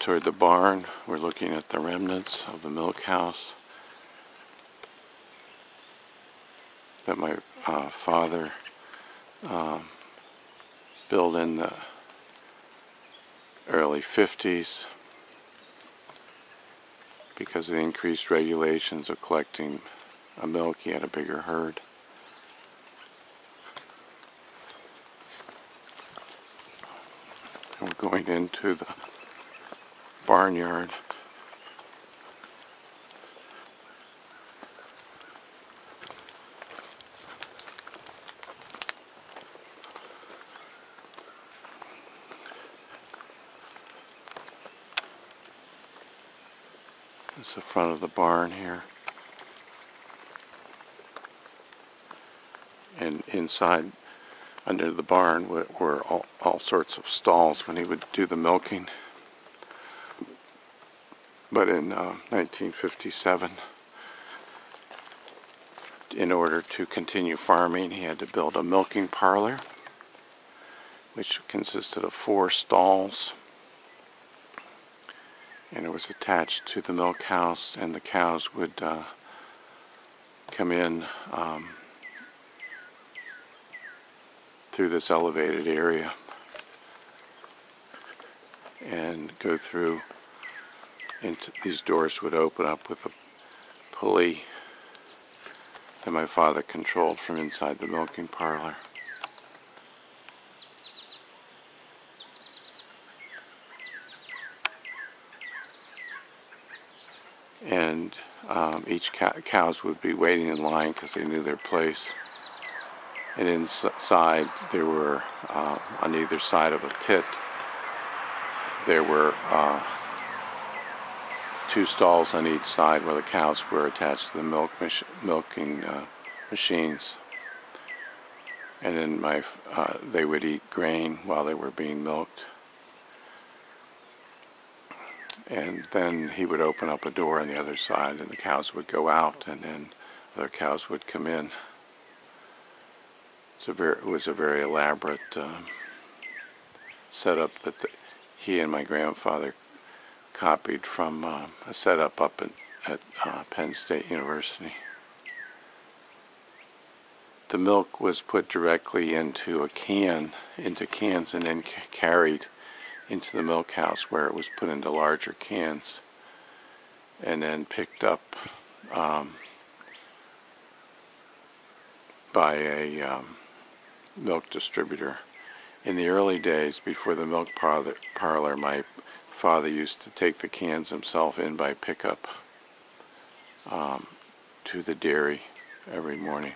toward the barn. We're looking at the remnants of the milk house that my father built in the early 50s because of the increased regulations of collecting milk. He had a bigger herd. And we're going into the barnyard. This is the front of the barn here. And inside, under the barn, were all sorts of stalls when he would do the milking. But in 1957, in order to continue farming, he had to build a milking parlor, which consisted of 4 stalls. And it was attached to the milk house, and the cows would come in through this elevated area and go through into these doors. Would open up with a pulley that my father controlled from inside the milking parlor. And each cows would be waiting in line because they knew their place. And inside there were, on either side of a pit, there were 2 stalls on each side where the cows were attached to the milking machines. And then they would eat grain while they were being milked. And then he would open up a door on the other side, and the cows would go out, and then other cows would come in. It was a very elaborate setup that he and my grandfather copied from a setup up at Penn State University. The milk was put directly into cans, and then carried into the milk house, where it was put into larger cans and then picked up by a milk distributor. In the early days, before the milk parlor, my father used to take the cans himself in by pickup to the dairy every morning.